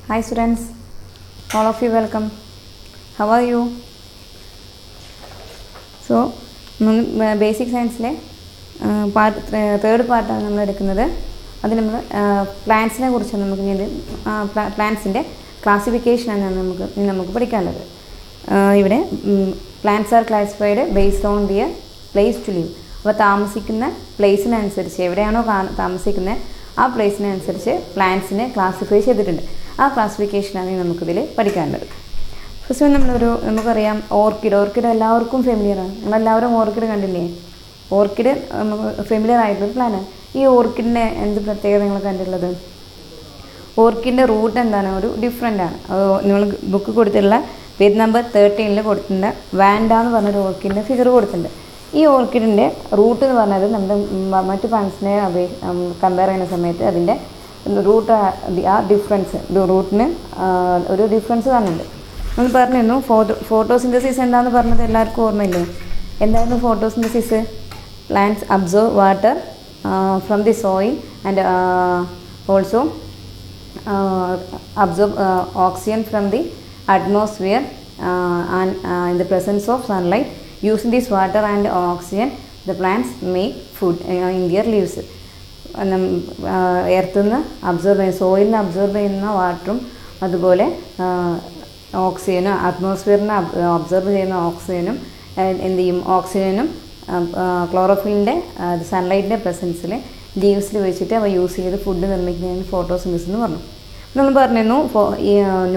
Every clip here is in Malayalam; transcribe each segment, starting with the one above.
Hi students, all of you welcome. How are you? So, basic science part third പാർട്ടാണ് നമ്മൾ എടുക്കുന്നത്. അത് നമ്മൾ പ്ലാന്റ്സിനെ കുറിച്ച് നമുക്ക് പ്ലാന്റ്സിൻ്റെ ക്ലാസിഫിക്കേഷനാണ് നമുക്ക് പഠിക്കാനുള്ളത്. ഇവിടെ plants are classified based on their place to live. അപ്പോൾ താമസിക്കുന്ന പ്ലേസിനനുസരിച്ച് എവിടെയാണോ താമസിക്കുന്നത് ആ പ്ലേസിനനുസരിച്ച് പ്ലാന്റ്സിനെ ക്ലാസിഫൈ ചെയ്തിട്ടുണ്ട്. ആ ക്ലാസിഫിക്കേഷനാണ് നമുക്കിതിൽ പഠിക്കാനുള്ളത്. ഫസ്റ്റ് നമുക്കറിയാം ഓർക്കിഡ് എല്ലാവർക്കും ഫെമിലിയറാണ്. നമ്മളെല്ലാവരും ഓർക്കിഡ് കണ്ടില്ലേ? ഓർക്കിഡ് ഫെമിലിയർ ആയിട്ടുള്ള പ്ലാനാണ്. ഈ ഓർക്കിഡിൻ്റെ എന്ത് പ്രത്യേകത നിങ്ങൾ കണ്ടിട്ടുള്ളത്? ഓർക്കിഡിൻ്റെ റൂട്ട് എന്താണ്? ഒരു ഡിഫറെൻ്റ് ആണ്. നിങ്ങൾ ബുക്ക് കൊടുത്തിട്ടുള്ള പേജ് നമ്പർ 13 കൊടുത്തിട്ടുണ്ട്. വാൻഡ എന്ന് പറഞ്ഞൊരു ഓർക്കിഡിൻ്റെ ഫിഗർ കൊടുത്തിട്ടുണ്ട്. ഈ ഓർക്കിഡിൻ്റെ റൂട്ട് എന്ന് പറഞ്ഞത് നമ്മുടെ മറ്റു പ്ലാന്റ്സിനെ കമ്പയർ ചെയ്യുന്ന സമയത്ത് അതിൻ്റെ റൂട്ട് ആ ഡിഫറൻസ് റൂട്ടിന് ഒരു ഡിഫറൻസ് കാണുന്നുണ്ട്. നമ്മൾ പറഞ്ഞിരുന്നു ഫോട്ടോസിന്തസിസ് എന്താണെന്ന് പറഞ്ഞത് എല്ലാവർക്കും ഓർമ്മയില്ലേ? എന്തായിരുന്നു photosynthesis? Plants absorb water from the soil and also absorb oxygen from the atmosphere and in the presence of sunlight. Using this water and oxygen, the plants make food in their leaves. എർത്തിൽ നിന്ന് അബ്സോർബ് ചെയ്യുന്ന സോയിലിൽ നിന്ന് അബ്സോർബ് ചെയ്യുന്ന വാട്ടറും അതുപോലെ ഓക്സിജനും അറ്റ്മോസ്ഫിയറിന് അബ്സോർബ് ചെയ്യുന്ന ഓക്സിജനും എന്ത് ചെയ്യും? ഓക്സിജനും ക്ലോറോഫിലിൻ്റെ സൺലൈറ്റിൻ്റെ പ്രസൻസിൽ ലീവ്സിൽ വെച്ചിട്ട് അവ യൂസ് ചെയ്ത് ഫുഡ് നിർമ്മിക്കുന്നതിന് ഫോട്ടോസിന്തസിസ് എന്ന് പറഞ്ഞു. നമ്മൾ പറഞ്ഞിരുന്നു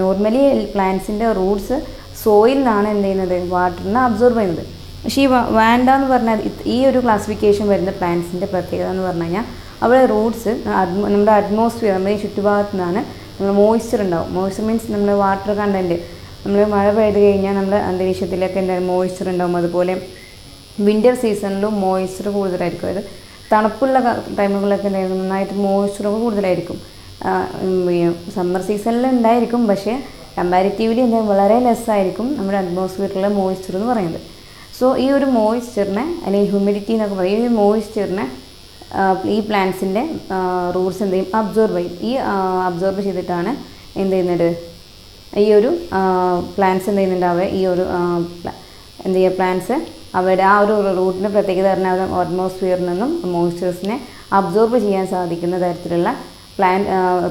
നോർമലി പ്ലാന്റ്സിൻ്റെ റൂട്ട്സ് സോയിൽ നിന്നാണ് എന്ത് ചെയ്യുന്നത്? വാട്ടറിനെ അബ്സോർബ് ചെയ്യുന്നത്. പക്ഷേ ഈ വാൻഡ എന്ന് പറഞ്ഞാൽ ഈ ഒരു ക്ലാസിഫിക്കേഷൻ വരുന്ന പ്ലാന്റ്സിൻ്റെ പ്രത്യേകത എന്ന് പറഞ്ഞു കഴിഞ്ഞാൽ അവിടെ റൂട്ട്സ് നമ്മുടെ അറ്റ്മോസ്ഫിയർ നമ്മുടെ ഈ ചുറ്റുഭാഗത്തു നിന്നാണ് നമ്മൾ മോയ്സ്ചർ ഉണ്ടാവും. മോയ്സ്ചർ മീൻസ് നമ്മൾ വാട്ടർ കണ്ടൻറ്റ് നമ്മൾ മഴ പെയ്ത് കഴിഞ്ഞാൽ നമ്മുടെ അന്തരീക്ഷത്തിലൊക്കെ എന്തായാലും മോയ്സ്ചർ ഉണ്ടാവും. അതുപോലെ വിൻ്റർ സീസണിലും മോയ്സ്ചർ കൂടുതലായിരിക്കും. അതായത് തണുപ്പുള്ള ടൈമുകളിലൊക്കെ എന്തായാലും നന്നായിട്ട് മോയ്സ്ചറൊക്കെ കൂടുതലായിരിക്കും. സമ്മർ സീസണിൽ ഉണ്ടായിരിക്കും, പക്ഷേ കമ്പാരിറ്റീവ്ലി എന്തായാലും വളരെ ലെസ്സായിരിക്കും നമ്മുടെ അറ്റ്മോസ്ഫിയറിലെ മോയ്സ്ചർ എന്ന് പറയുന്നത്. സോ ഈ ഒരു മോയ്സ്ചറിനെ അല്ലെങ്കിൽ ഹ്യൂമിഡിറ്റി എന്നൊക്കെ പറയും. ഈ മോയ്സ്ചറിനെ ഈ പ്ലാന്റ്സിൻ്റെ റൂട്ട്സ് എന്ത് ചെയ്യും? അബ്സോർബ് ചെയ്യും. ഈ അബ്സോർബ് ചെയ്തിട്ടാണ് എന്ത് ചെയ്യുന്നത്? ഈ ഒരു പ്ലാന്റ്സ് എന്ത് ചെയ്യുന്നുണ്ടാവുക? ഈ ഒരു എന്ത് ചെയ്യുക? പ്ലാന്റ്സ് അവരുടെ ആ ഒരു റൂട്ടിൻ്റെ പ്രത്യേകത പറഞ്ഞാൽ അറ്റ്മോസ്ഫിയറിൽ നിന്നും മോയ്സ്ചേഴ്സിനെ അബ്സോർബ് ചെയ്യാൻ സാധിക്കുന്ന തരത്തിലുള്ള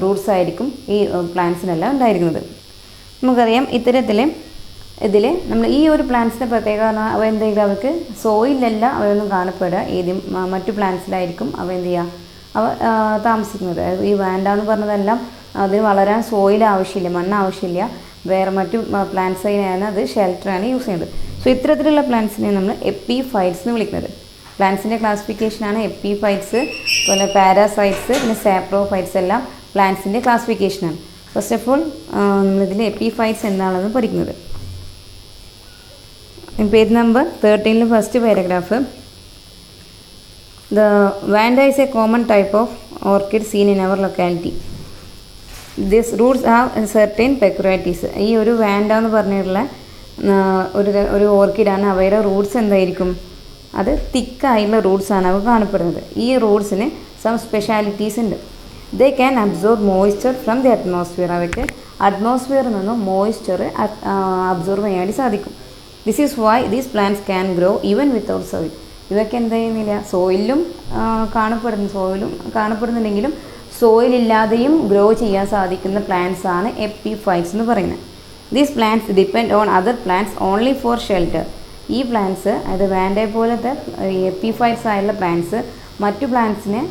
റൂട്ട്സ് ആയിരിക്കും ഈ പ്ലാന്റ്സിനെല്ലാം ഉണ്ടായിരിക്കുന്നത്. നമുക്കറിയാം ഇതിൽ നമ്മൾ ഈ ഒരു പ്ലാന്റ്സിൻ്റെ പ്രത്യേകത പറഞ്ഞാൽ അവ എന്തെങ്കിലും അവർക്ക് സോയിലല്ല അവയൊന്നും കാണപ്പെടുക. മറ്റു പ്ലാന്റ്സിലായിരിക്കും അവ എന്ത് ചെയ്യുക? അവ താമസിക്കുന്നത്. ഈ വാൻഡ എന്ന് പറഞ്ഞതെല്ലാം അതിന് വളരാൻ സോയിൽ ആവശ്യമില്ല, മണ്ണ് ആവശ്യമില്ല. വേറെ മറ്റു പ്ലാന്റ്സിനാണ് അത് ഷെൽട്ടറാണ് യൂസ് ചെയ്യുന്നത്. സോ ഇത്തരത്തിലുള്ള പ്ലാന്റ്സിനെ നമ്മൾ എപ്പിഫൈറ്റ്സ് എന്ന് വിളിക്കുന്നത്. പ്ലാന്റ്സിൻ്റെ ക്ലാസിഫിക്കേഷനാണ് എപ്പിഫൈറ്റ്സ്, അതുപോലെ പാരാസൈറ്റ്സ്, പിന്നെ സാപ്രോഫൈറ്റ്സ് എല്ലാം പ്ലാന്റ്സിൻ്റെ ക്ലാസിഫിക്കേഷനാണ്. ഫസ്റ്റ് ഓഫ് ഓൾ നമ്മളിതിൽ എപ്പിഫൈറ്റ്സ് എന്താണെന്ന് പഠിക്കുന്നത്. Page number 13 first paragraph. The vanda is a common type of orchid seen in our locality. This roots have certain peculiarities. ഈ ഒരു വാൻഡ എന്ന് പറഞ്ഞിട്ടുള്ള ഒരു ഓർക്കിഡാണ്. അവയുടെ റൂട്ട്സ് എന്തായിരിക്കും? അത് തിക്കായിട്ടുള്ള റൂട്ട്സാണ് അവ കാണപ്പെടുന്നത്. ഈ റൂട്ട്സിന് സം സ്പെഷ്യാലിറ്റീസ് ഉണ്ട്. They can absorb moisture from the atmosphere. അവയ്ക്ക് അറ്റ്മോസ്ഫിയറിൽ നിന്നും മോയ്സ്ചർ അബ്സോർബ് ചെയ്യാൻ വേണ്ടി സാധിക്കും. This is Y these plants can grow even without soil. ഇതൊക്കെ എന്താ ചെയ്യുന്നില്ല? സോയിലും കാണപ്പെടുന്നുണ്ടെങ്കിലും സോയിലില്ലാതെയും ഗ്രോ ചെയ്യാൻ സാധിക്കുന്ന പ്ലാന്റ്സ് ആണ് എപ്പിഫൈറ്റ്സ് എന്ന് പറയുന്നത്. These plants depend on other plants only for shelter. ഈ പ്ലാന്റ്സ് അത് വാൻഡ പോലത്തെ എപ്പിഫൈറ്റ്സ് ആയുള്ള പ്ലാന്റ്സ് മറ്റു പ്ലാന്റ്സിനെ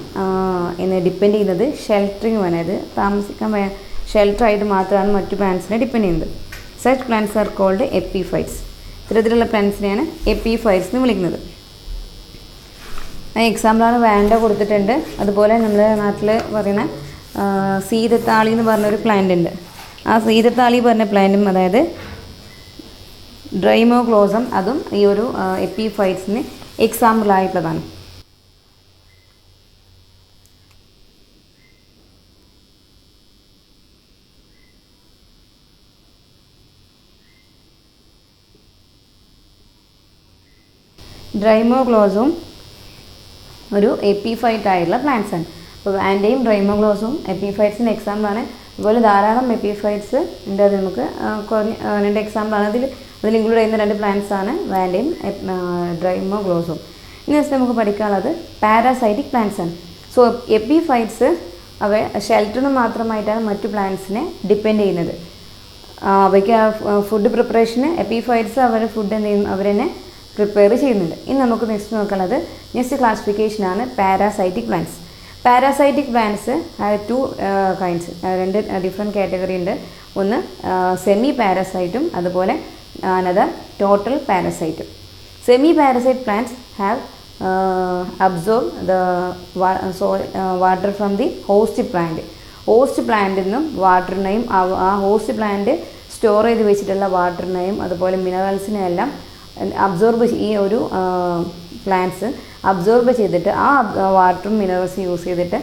ഡിപ്പെൻഡ് ചെയ്യുന്നത് ഷെൽട്ടറിങ് വേണം. അത് താമസിക്കാൻ ഷെൽട്ടറായിട്ട് മാത്രമാണ് മറ്റു പ്ലാന്റ്സിനെ ഡിപ്പെൻഡ് ചെയ്യുന്നത്. Such plants are called epiphytes. ഇത്തരത്തിലുള്ള പ്ലാന്റ്സിനെയാണ് എപ്പിഫൈറ്റ്സ് എന്ന് വിളിക്കുന്നത്. എക്സാമ്പിളാണ് വാൻഡ കൊടുത്തിട്ടുണ്ട്. അതുപോലെ നമ്മുടെ നാട്ടിൽ പറയുന്ന സീതത്താളി എന്ന് പറഞ്ഞൊരു പ്ലാന്റ് ഉണ്ട്. ആ സീതത്താളി പറഞ്ഞ പ്ലാന്റും അതായത് ഡ്രൈമോഗ്ലോസം അതും ഈ ഒരു എപ്പിഫൈറ്റ്സിന് എക്സാമ്പിളായിട്ടുള്ളതാണ്. ഡ്രൈമോഗ്ലോസും ഒരു എപ്പിഫൈറ്റ് ആയിട്ടുള്ള പ്ലാന്റ്സ് ആണ്. അപ്പോൾ വാൻഡയും ഡ്രൈമോഗ്ലോസും എപ്പിഫൈറ്റ്സിൻ്റെ എക്സാമ്പിളാണ്. അതുപോലെ ധാരാളം എപ്പിഫൈറ്റ്സ് ഉണ്ട്. അത് നമുക്ക് കുറഞ്ഞ 2 എക്സാമ്പിളാണ് അതിൽ ഇൻക്ലൂഡ് ചെയ്യുന്ന 2 പ്ലാന്റ്സ് ആണ് വാൻഡയും ഡ്രൈമോഗ്ലോസും. നെക്സ്റ്റ് നമുക്ക് പഠിക്കാനുള്ളത് പാരാസൈറ്റിക് പ്ലാന്റ്സ് ആണ്. സോ എപ്പിഫൈറ്റ്സ് അവ ഷെൽട്ടറിന് മാത്രമായിട്ടാണ് മറ്റു പ്ലാന്റ്സിനെ ഡിപ്പെൻഡ് ചെയ്യുന്നത്. അവയ്ക്ക് ഫുഡ് പ്രിപ്പറേഷന് എപ്പിഫൈറ്റ്സ് അവരുടെ ഫുഡ് എന്ത് ചെയ്യും, അവരെന്നെ പ്രിപ്പയർ ചെയ്യുന്നുണ്ട്. ഇനി നമുക്ക് നെക്സ്റ്റ് നോക്കാനുള്ളത് നെക്സ്റ്റ് ക്ലാസിഫിക്കേഷനാണ് parasitic plants. Parasitic plants have 2 kinds, 2 different category ഉണ്ട്. ഒന്ന് സെമി പാരാസൈറ്റും അതുപോലെ അനദർ ടോട്ടൽ പാരാസൈറ്റും. Semi parasite plants have absorb the water from the host plant. Host പ്ലാന്റിൽ നിന്നും വാട്ടറിനെയും ആ ഹോസ്റ്റ് പ്ലാന്റ് സ്റ്റോർ ചെയ്ത് വെച്ചിട്ടുള്ള വാട്ടറിനെയും അതുപോലെ മിനറൽസിനെയും എല്ലാം അബ്സോർബ് ഈ ഒരു പ്ലാന്റ്സ് അബ്സോർബ് ചെയ്തിട്ട് ആ വാട്ടറും മിനറൽസും യൂസ് ചെയ്തിട്ട്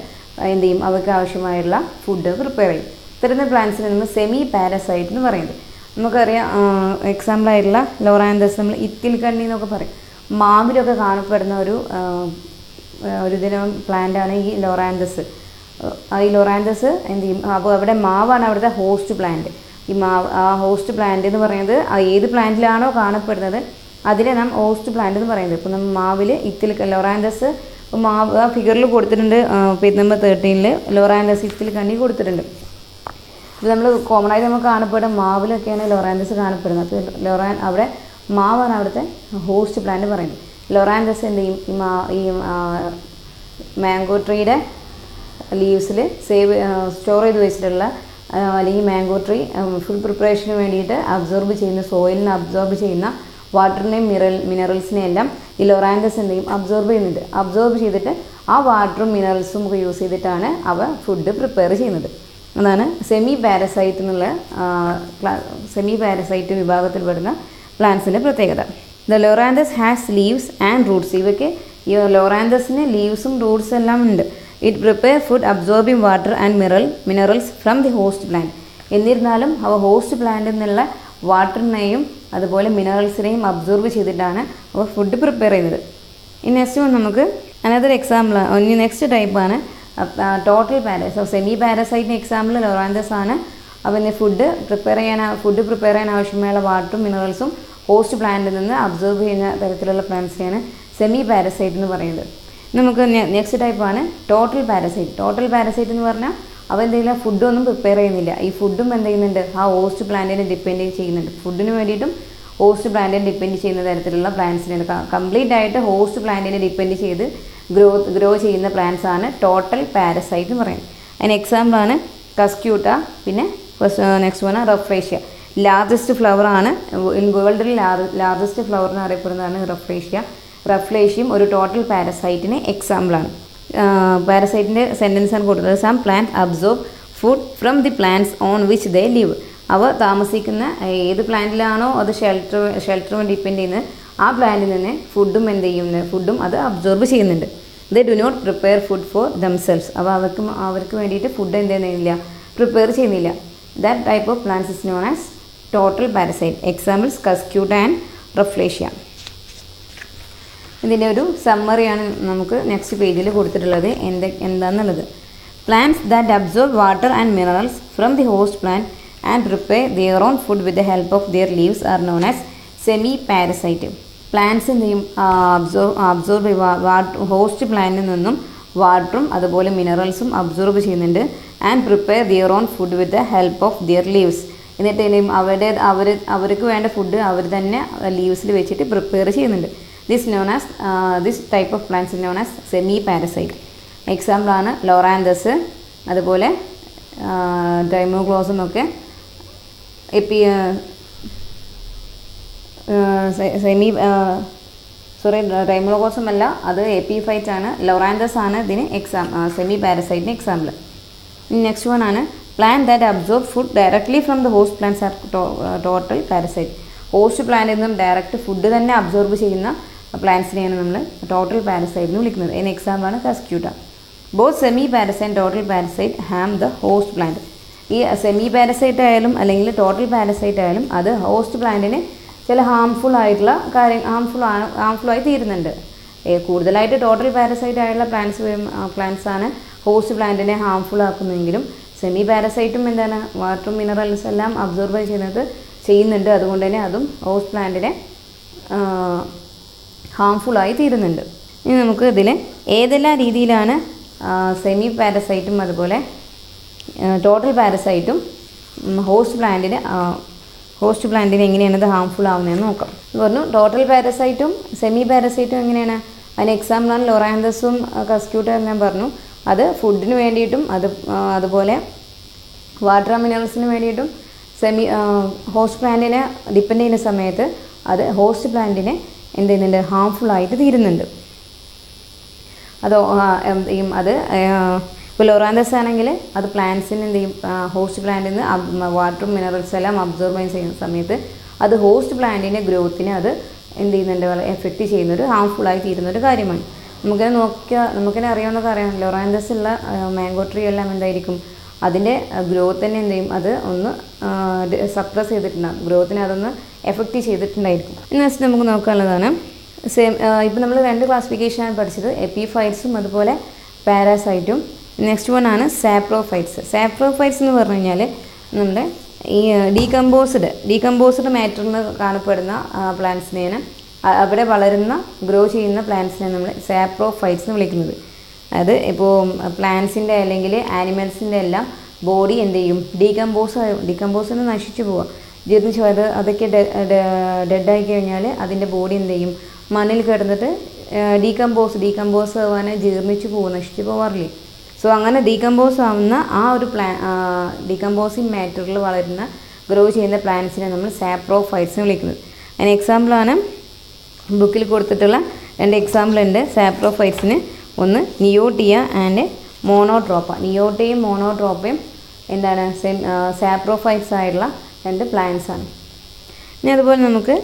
എന്ത് ചെയ്യും, അവർക്ക് ആവശ്യമായുള്ള ഫുഡ് പ്രിപ്പയർ ചെയ്യും. ഇത്തരുന്ന പ്ലാന്റ്സിനെ നമ്മൾ സെമി പാരസൈറ്റ് എന്ന് പറയുന്നത്. നമുക്കറിയാം എക്സാമ്പിളായിട്ടുള്ള ലോറാന്തസ്, നമ്മൾ ഇത്തിൽ കണ്ണി എന്നൊക്കെ പറയും. മാവിലൊക്കെ കാണപ്പെടുന്ന ഒരു ദിനം പ്ലാന്റാണ് ഈ ലോറാന്തസ്. ഈ ലോറാന്തസ് എന്ത് ചെയ്യും, അപ്പോൾ അവിടെ മാവാണ് അവിടുത്തെ ഹോസ്റ്റ് പ്ലാന്റ്. ഈ ആ ഹോസ്റ്റ് പ്ലാന്റ് എന്ന് പറയുന്നത് ഏത് പ്ലാന്റിലാണോ കാണപ്പെടുന്നത് അതിനെ നാം ഹോസ്റ്റ് പ്ലാന്റ് എന്ന് പറയുന്നത്. ഇപ്പോൾ നമ്മൾ മാവിൽ ഇത്തിൽ ലോറാന്തസ് മാവ് ആ ഫിഗറിൽ കൊടുത്തിട്ടുണ്ട്. പേജ് നമ്പർ 13 ലോറാന്തസ് ഇത്തിൽ കണ്ണി കൊടുത്തിട്ടുണ്ട്. ഇത് നമ്മൾ കോമൺ ആയിട്ട് നമുക്ക് കാണപ്പെടുന്ന മാവിലൊക്കെയാണ് ലോറാന്തസ് കാണപ്പെടുന്നത്. അപ്പോൾ അവിടെ മാവാണ് അവിടുത്തെ ഹോസ്റ്റ് പ്ലാന്റ് പറയുന്നത്. ലോറാന്തസ് എന്ത് ചെയ്യും, ഈ മാംഗോ ട്രീയുടെ ലീവ്സിൽ സ്റ്റോർ ചെയ്ത് വെച്ചിട്ടുള്ള അല്ലെങ്കിൽ മാംഗോ ട്രീ ഫുഡ് പ്രിപ്പറേഷന് വേണ്ടിയിട്ട് അബ്സോർബ് ചെയ്യുന്ന സോയിലിനെ അബ്സോർബ് ചെയ്യുന്ന വാട്ടറിനെയും മിനറൽസിനെയും എല്ലാം ഈ ലോറാന്തസ് എന്ത് ചെയ്യും, അബ്സോർബ് ചെയ്യുന്നുണ്ട്. അബ്സോർബ് ചെയ്തിട്ട് ആ വാട്ടറും മിനറൽസും ഒക്കെ യൂസ് ചെയ്തിട്ടാണ് അവ ഫുഡ് പ്രിപ്പയർ ചെയ്യുന്നത്. അതാണ് സെമി പാരസൈറ്റ് എന്നുള്ള സെമി പാരസൈറ്റ് വിഭാഗത്തിൽപ്പെടുന്ന പ്ലാന്റ്സിൻ്റെ പ്രത്യേകത. The Loranthus has leaves and roots. ഇവയ്ക്ക് ഈ ലോറാന്തസിന് ലീവ്സും റൂട്ട്സ് എല്ലാം ഉണ്ട്. It prepare food absorbing water and minerals from the host plant. എന്നിരുന്നാലും അവ ഹോസ്റ്റ് പ്ലാന്റിൽ നിന്നുള്ള വാട്ടറിനെയും അതുപോലെ മിനറൽസിനെയും അബ്സോർബ് ചെയ്തിട്ടാണ് അവ ഫുഡ് പ്രിപ്പയർ ചെയ്യുന്നത്. ഈ നെക്സ്റ്റ് വൺ നമുക്ക് അനദർ എക്സാമ്പിൾ, നെക്സ്റ്റ് ടൈപ്പാണ് ടോട്ടൽ പാരസൈറ്റ്. സെമി പാരസൈറ്റിന് എക്സാമ്പിൾ ലോറാന്തസ് ആണ്. അവന് ഫുഡ് പ്രിപ്പയർ ചെയ്യാൻ ആവശ്യമായുള്ള വാട്ടറും മിനറൽസും ഹോസ്റ്റ് പ്ലാന്റിൽ നിന്ന് അബ്സോർബ് ചെയ്യുന്ന തരത്തിലുള്ള പ്ലാന്റ്സിനെയാണ് സെമി പാരസൈറ്റ് എന്ന് പറയുന്നത്. നമുക്ക് നെക്സ്റ്റ് ടൈപ്പാണ് ടോട്ടൽ പാരസൈറ്റ്. ടോട്ടൽ പാരസൈറ്റ് എന്ന് പറഞ്ഞാൽ അവ എന്തെങ്കിലും ഫുഡൊന്നും പ്രിപ്പയർ ചെയ്യുന്നില്ല. ഈ ഫുഡും എന്ത് ചെയ്യുന്നുണ്ട്, ആ ഹോസ്റ്റ് പ്ലാന്റിനെ ഡിപ്പെൻഡ് ചെയ്യുന്നുണ്ട്. ഫുഡിന് വേണ്ടിയിട്ടും ഹോസ്റ്റ് പ്ലാന്റിനെ ഡിപ്പെൻഡ് ചെയ്യുന്ന തരത്തിലുള്ള പ്ലാന്റ്സിനെ കംപ്ലീറ്റ് ആയിട്ട് ഹോസ്റ്റ് പ്ലാന്റിനെ ഡിപ്പെൻഡ് ചെയ്ത് ഗ്രോ ചെയ്യുന്ന പ്ലാന്റ്സ് ആണ് ടോട്ടൽ പാരസൈറ്റ് എന്ന് പറയുന്നത്. അതിന് എക്സാമ്പിളാണ് കസ്ക്യൂട്ട, പിന്നെ നെക്സ്റ്റ് വൺ റഫ്രേഷ്യ. ലാർജസ്റ്റ് ഫ്ലവർ ആണ് വേൾഡിൽ ലാർജസ്റ്റ് ഫ്ലവർ എന്ന് അറിയപ്പെടുന്നതാണ് റഫ്രേഷ്യ. റഫ്ലേഷ്യം ഒരു ടോട്ടൽ പാരസൈറ്റിന് എക്സാമ്പിളാണ്. പാരസൈറ്റിൻ്റെ സെൻറ്റൻസ് ആണ് കൊടുത്തത്. Some plant absorb food from the plants on which they live. അവ താമസിക്കുന്ന ഏത് പ്ലാന്റിലാണോ അത് ഷെൽട്ടർ ഡിപ്പെൻഡ് ചെയ്യുന്നത് ആ പ്ലാന്റിൽ നിന്ന് ഫുഡും അത് അബ്സോർബ് ചെയ്യുന്നുണ്ട്. They do not prepare food for themselves. അവ അവർക്ക് വേണ്ടിയിട്ട് ഫുഡ് എന്ത് ചെയ്യുന്നില്ല, പ്രിപ്പയർ ചെയ്യുന്നില്ല. That type of plants is known as total parasite. Examples cuscuta and rafflesia. ഇതിൻ്റെ ഒരു സമ്മറിയാണ് നമുക്ക് നെക്സ്റ്റ് പേജിൽ കൊടുത്തിട്ടുള്ളത് എന്താണെന്നുള്ളത്. Plants that absorb water and minerals from the host plant and prepare their own food with the help of their leaves are known as semi parasite. Plants എന്ത് ചെയ്യും, അബ്സോർബ് ഹോസ്റ്റ് പ്ലാന്റിൽ നിന്നും വാട്ടറും അതുപോലെ മിനറൽസും അബ്സോർബ് ചെയ്യുന്നുണ്ട്. And prepare their own food with the help of their leaves. എന്നിട്ട് അവർക്ക് വേണ്ട ഫുഡ് അവർ തന്നെ ലീവ്സിൽ വെച്ചിട്ട് പ്രിപ്പയർ ചെയ്യുന്നുണ്ട്. This type of plants non as semi parasite. എക്സാമ്പിളാണ് ലോറാന്തസ്, അതുപോലെ ഡൈമോഗ്ലോസും ഒക്കെ ഡൈമോഗ്ലോസും അല്ല, അത് എപ്പിഫൈറ്റ് ആണ്. ലോറാന്തസ് ആണ് ഇതിന് സെമി പാരസൈറ്റിന് എക്സാമ്പിൾ. നെക്സ്റ്റ് വൺ ആണ് plant that absorb food directly from the host plants R total parasite. Host പ്ലാന്റിൽ നിന്നും ഡയറക്റ്റ് ഫുഡ് തന്നെ അബ്സോർബ് ചെയ്യുന്ന പ്ലാന്റ്സിനെയാണ് നമ്മൾ ടോട്ടൽ പാരസൈറ്റ് എന്ന് വിളിക്കുന്നത്. അതിന് എക്സാമ്പിളാണ് Cuscuta. Both semi parasite total parasite Ham the host plant. ഈ സെമി പാരസൈറ്റ് ആയാലും അല്ലെങ്കിൽ ടോട്ടൽ പാരസൈറ്റ് ആയാലും അത് ഹോസ്റ്റ് പ്ലാന്റിന് ചില ഹാംഫുള്ളായി തീരുന്നുണ്ട്. കൂടുതലായിട്ട് ടോട്ടൽ പാരസൈറ്റ് ആയുള്ള പ്ലാന്റ്സ് ആണ് ഹോസ്റ്റ് പ്ലാന്റിനെ ഹാംഫുൾ ആക്കുന്നതെങ്കിലും സെമി പാരസൈറ്റും എന്താണ് വാട്ടറും മിനറൽസ് എല്ലാം അബ്സോർബ് ചെയ്യുന്നുണ്ട്. അതുകൊണ്ട് തന്നെ അതും ഹോസ്റ്റ് പ്ലാന്റിനെ ഹാംഫുള്ളായി തീരുന്നുണ്ട്. ഇനി നമുക്ക് ഇതിൽ ഏതെല്ലാം രീതിയിലാണ് സെമി പാരസൈറ്റും അതുപോലെ ടോട്ടൽ പാരസൈറ്റും ഹോസ്റ്റ് പ്ലാന്റിന് എങ്ങനെയാണ് ഇത് ഹാംഫുൾ ആവുന്നതെന്ന് നോക്കാം. പറഞ്ഞു ടോട്ടൽ പാരസൈറ്റും സെമി പാരസൈറ്റും എങ്ങനെയാണ്, അതിന് എക്സാമ്പിളാണ് ലൊറാന്തസും കസ്ക്യൂട്ട ഞാൻ പറഞ്ഞു. അത് ഫുഡിന് വേണ്ടിയിട്ടും അതുപോലെ വാട്ടർ മിനറൽസിന് വേണ്ടിയിട്ടും ഹോസ്റ്റ് പ്ലാന്റിനെ ഡിപ്പെൻഡ് ചെയ്യുന്ന സമയത്ത് അത് ഹോസ്റ്റ് പ്ലാന്റിനെ എന്ത് ചെയ്യുന്നുണ്ട്, ഹാംഫുള്ളായിട്ട് തീരുന്നുണ്ട്. അത് ഇപ്പോൾ ലൊറാന്തസ് ആണെങ്കിൽ അത് പ്ലാന്റ്സിന് എന്ത് ചെയ്യും, ഹോസ്റ്റ് പ്ലാന്റിൽ നിന്ന് വാട്ടറും മിനറൽസ് എല്ലാം അബ്സോർബ് ചെയ്യുന്ന സമയത്ത് അത് ഹോസ്റ്റ് പ്ലാന്റിൻ്റെ ഗ്രോത്തിനെ അത് എന്ത് ചെയ്യുന്നുണ്ട്, വളരെ എഫക്റ്റ് ചെയ്യുന്നൊരു ഹാംഫുള്ളായി തീരുന്നൊരു കാര്യമാണ്. നമുക്കിനെ അറിയാവുന്നതൊക്കെ അറിയാം. ലൊറാന്തസ് ഉള്ള മാംഗോ ട്രീ എല്ലാം എന്തായിരിക്കും, അതിൻ്റെ ഗ്രോത്ത് തന്നെ എന്ത് ചെയ്യും, അത് ഒന്ന് സപ്രസ് ചെയ്തിട്ടുണ്ടാകും, ഗ്രോത്തിനെ അതൊന്ന് എഫക്റ്റ് ചെയ്തിട്ടുണ്ടായിരിക്കും. നെക്സ്റ്റ് നമുക്ക് നോക്കാനുള്ളതാണ് ഇപ്പോൾ നമ്മൾ 2 ക്ലാസിഫിക്കേഷനാണ് പഠിച്ചത്, എപ്പിഫൈറ്റ്സും അതുപോലെ പാരാസൈറ്റും. നെക്സ്റ്റ് വൺ ആണ് സാപ്രോഫൈറ്റ്സ്. സാപ്രോഫൈറ്റ്സ് എന്ന് പറഞ്ഞു കഴിഞ്ഞാൽ നമ്മുടെ ഈ ഡീകമ്പോസ്ഡ് മാറ്ററിൽ കാണപ്പെടുന്ന പ്ലാന്റ്സിനെയാണ്, അവിടെ ഗ്രോ ചെയ്യുന്ന പ്ലാന്റ്സിനെ നമ്മൾ സാപ്രോഫൈറ്റ്സ് എന്ന് വിളിക്കുന്നത്. അത് ഇപ്പോൾ പ്ലാന്റ്സിൻ്റെ അല്ലെങ്കിൽ ആനിമൽസിൻ്റെ എല്ലാം ബോഡി എന്ത് ചെയ്യും, ഡീകമ്പോസ് നശിച്ചു പോവുക, ജീർണിച്ചു പോയത് അതൊക്കെ ഡെഡായി കഴിഞ്ഞാൽ അതിൻ്റെ ബോഡി എന്ത് ചെയ്യും, മണ്ണിൽ കിടന്നിട്ട് ഡീകമ്പോസ് ആവാൻ ജീർണിച്ചു പോകും, നശിച്ചു പോവാറില്ലേ. സോ അങ്ങനെ ഡീകമ്പോസ് ആവുന്ന ആ ഒരു ഡീകമ്പോസിങ് മാറ്ററിൽ ഗ്രോ ചെയ്യുന്ന പ്ലാന്റ്സിനെ നമ്മൾ സാപ്രോഫൈറ്റ്സ് എന്ന് വിളിക്കുന്നത്. അതിന് എക്സാമ്പിളാണ് ബുക്കിൽ കൊടുത്തിട്ടുള്ള 2 എക്സാമ്പിൾ ഉണ്ട് സാപ്രോഫൈറ്റ്സിന്. ഒന്ന് നിയോട്ടിയ ആൻഡ് മോണോട്രോപ്പ. നിയോട്ടയും മോണോട്രോപ്പയും എന്താണ് സാപ്രോഫൈറ്റ്സ് ആയിട്ടുള്ള 2 പ്ലാന്റ്സ് ആണ്. ഇനി അതുപോലെ നമുക്ക്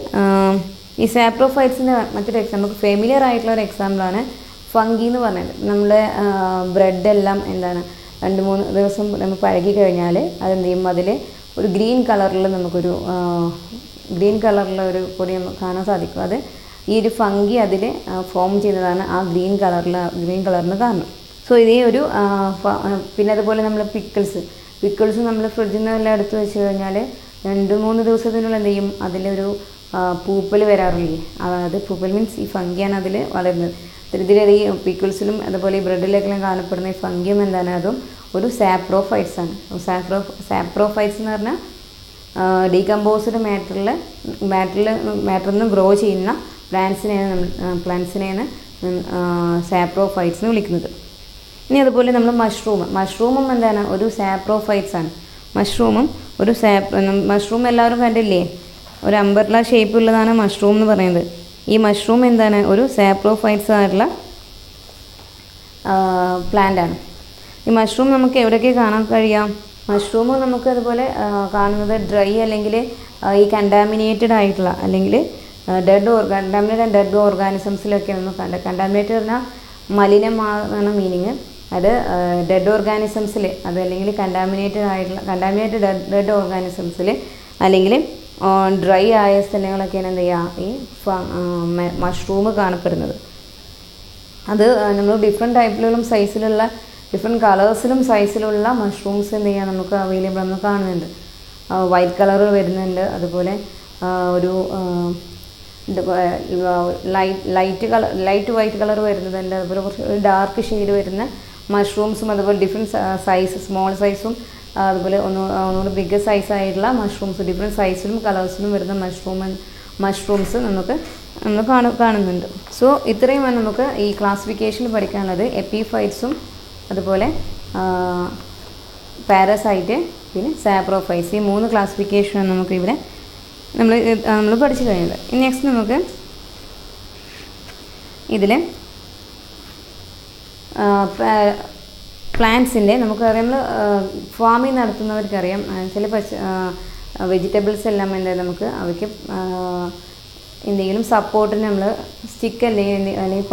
ഈ സാപ്രോഫൈറ്റ്സിൻ്റെ മറ്റൊരു നമുക്ക് ഫെമിലിയർ ആയിട്ടുള്ള ഒരു എക്സാമ്പിളാണ് ഫംഗി എന്ന് പറഞ്ഞത്. നമ്മുടെ ബ്രെഡെല്ലാം എന്താണ് 2-3 ദിവസം നമ്മൾ പഴകി കഴിഞ്ഞാൽ അതെന്ത് ചെയ്യും, അതിൽ ഒരു ഗ്രീൻ കളറിലുള്ള ഒരു പൊടി നമുക്ക് കാണാൻ സാധിക്കും. അത് ഈ ഒരു ഫംഗി അതിൽ ഫോം ചെയ്യുന്നതാണ് ആ ഗ്രീൻ കളറിന് കാരണം. സോ ഇതേ ഒരു പിന്നെ അതുപോലെ നമ്മൾ പിക്കിൾസ് നമ്മൾ ഫ്രിഡ്ജിൽ നിന്ന് എല്ലാം എടുത്ത് വെച്ച് കഴിഞ്ഞാൽ 2-3 ദിവസത്തിനുള്ളിൽ എന്ത് ചെയ്യും, അതിലൊരു പൂപ്പൽ വരാറില്ലേ. അതായത് പൂപ്പൽ മീൻസ് ഈ ഫംഗിയാണ് അതിൽ വളരുന്നത്. ഇതിലെ ഈ പിക്കിൾസിലും അതുപോലെ ഈ ബ്രെഡിലൊക്കെ കാണപ്പെടുന്ന ഈ ഫംഗിയും എന്താണ്, അതും ഒരു സാപ്രോഫൈറ്റ്സ് ആണ്. സാപ്രോഫൈറ്റ്സ് എന്ന് പറഞ്ഞാൽ ഡീകമ്പോസ്ഡ് മാറ്ററിൽ നിന്ന് ഗ്രോ ചെയ്യുന്ന പ്ലാന്റ്സിനെയാണ് സാപ്രോഫൈറ്റ്സ് എന്ന് വിളിക്കുന്നത്. ഇനി അതുപോലെ നമ്മൾ മഷ്റൂമും എന്താണ്, ഒരു സാപ്രോഫൈറ്റ്സ് ആണ്. മഷ്റൂം എല്ലാവരും കണ്ടില്ലേ, ഒരു അംബർല ഷേപ്പ് ഉള്ളതാണ് മഷ്റൂം എന്ന് പറയുന്നത്. ഈ മഷ്റൂം എന്താണ്, ഒരു സാപ്രോഫൈറ്റ്സ് ആയിട്ടുള്ള പ്ലാന്റ് ആണ്. ഈ മഷ്റൂം നമുക്ക് എവിടെയൊക്കെ കാണാൻ കഴിയാം, മഷ്റൂം നമുക്ക് അതുപോലെ കാണുന്നത് ഡ്രൈ അല്ലെങ്കിൽ ഈ കണ്ടാമിനേറ്റഡ് ആയിട്ടുള്ള അല്ലെങ്കിൽ ഡെഡ് ഓർഗാനിസംസിലൊക്കെയാണ് കണ്ടാമിനേറ്റഡ് പറഞ്ഞാൽ മലിനമാണ് മീനിങ്. അത് ഡെഡ് ഓർഗാനിസംസിൽ അത് അല്ലെങ്കിൽ കണ്ടാമിനേറ്റഡ് ഡെഡ് ഓർഗാനിസംസിൽ അല്ലെങ്കിൽ ഡ്രൈ ആയ സ്ഥലങ്ങളൊക്കെയാണ് എന്ത് ചെയ്യുക, ഈ മഷ്റൂം കാണപ്പെടുന്നത്. അത് നമ്മൾ ഡിഫറെൻറ്റ് ടൈപ്പിലും സൈസിലുള്ള ഡിഫറെൻറ്റ് കളേഴ്സിലും സൈസിലുള്ള മഷ്റൂംസ് എന്ത് ചെയ്യുക നമുക്ക് അവൈലബിൾ നമ്മൾ കാണുന്നുണ്ട്. വൈറ്റ് കളർ വരുന്നുണ്ട്, അതുപോലെ ഒരു ലൈറ്റ് വൈറ്റ് കളർ വരുന്നുണ്ട്, അതുപോലെ കുറച്ച് ഡാർക്ക് ഷെയ്ഡ് വരുന്ന മഷ്റൂംസും അതുപോലെ ഡിഫറെൻറ്റ് സൈസ് സ്മോൾ സൈസും അതുപോലെ ഒന്നുകൂടി ബിഗ് സൈസായിട്ടുള്ള മഷ്റൂംസ് ഡിഫറെൻറ്റ് സൈസിലും കളേഴ്സിലും വരുന്ന മഷ്റൂംസ് നമ്മൾ കാണുന്നുണ്ട്. സോ ഇത്രയുമാണ് നമുക്ക് ഈ ക്ലാസിഫിക്കേഷനിൽ പഠിക്കാനുള്ളത്. എപ്പിഫൈറ്റ്സും അതുപോലെ പാരസൈറ്റ് പിന്നെ സാപ്രോഫൈറ്റ്സ്, ഈ 3 ക്ലാസിഫിക്കേഷനാണ് നമുക്ക് ഇവിടെ നമ്മൾ പഠിച്ചു കഴിഞ്ഞത്. ഇനി നെക്സ്റ്റ് നമുക്ക് ഇതിൽ പ്ലാന്റ്സിൻ്റെ നമുക്കറിയാം, നമ്മൾ ഫാമിംഗ് നടത്തുന്നവർക്കറിയാം ചില വെജിറ്റബിൾസ് എല്ലാം എന്തായാലും നമുക്ക് അവയ്ക്ക് എന്തെങ്കിലും സപ്പോർട്ടിന് നമ്മൾ സ്റ്റിക്ക് അല്ലെങ്കിൽ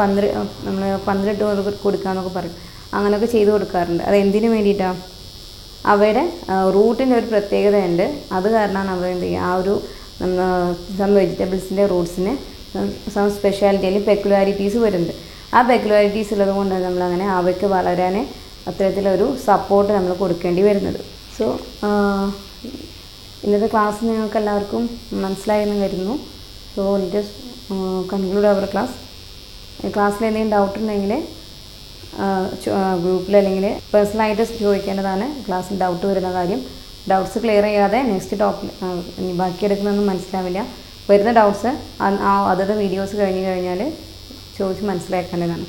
പന്തലിട്ട് കൊടുക്കാമെന്നൊക്കെ പറയും. അങ്ങനെയൊക്കെ ചെയ്ത് കൊടുക്കാറുണ്ട്. അത് എന്തിനു വേണ്ടിയിട്ടാണ്, അവയുടെ റൂട്ടിൻ്റെ ഒരു പ്രത്യേകതയുണ്ട്. അത് കാരണമാണ് അവർ എന്ത് ചെയ്യുക, ആ ഒരു സം വെജിറ്റബിൾസിൻ്റെ റൂട്ട്സിന് സം സ്പെഷ്യാലിറ്റി അല്ലെങ്കിൽ പെക്കുലാരിറ്റീസ് വരുന്നുണ്ട്. ആ പെക്കുലാരിറ്റീസ് ഉള്ളത് കൊണ്ട് നമ്മളങ്ങനെ അവയ്ക്ക് വളരാൻ അത്തരത്തിലൊരു സപ്പോർട്ട് നമ്മൾ കൊടുക്കേണ്ടി വരുന്നത്. സോ ഇന്നത്തെ ക്ലാസ് നിങ്ങൾക്ക് എല്ലാവർക്കും മനസ്സിലായെന്ന് കരുതുന്നു. സോ ജസ്റ്റ് കൺക്ലൂഡ് അവർ ക്ലാസ്. ക്ലാസ്സിൽ എന്തെങ്കിലും ഡൗട്ട് ഉണ്ടെങ്കിൽ ഗ്രൂപ്പിൽ അല്ലെങ്കിൽ പേഴ്സണലായിട്ട് ചോദിക്കേണ്ടതാണ്. ക്ലാസ്സിൽ ഡൗട്ട് വരുന്ന കാര്യം. ഡൗട്ട്സ് ക്ലിയർ ചെയ്യാതെ നെക്സ്റ്റ് ടോപ്പിക് ബാക്കിയെടുക്കുന്നതൊന്നും മനസ്സിലാവില്ല. വരുന്ന ഡൗട്ട്സ് അതത് വീഡിയോസ് കഴിഞ്ഞ് കഴിഞ്ഞാൽ ചോദിച്ച് മനസ്സിലാക്കേണ്ടതാണ്.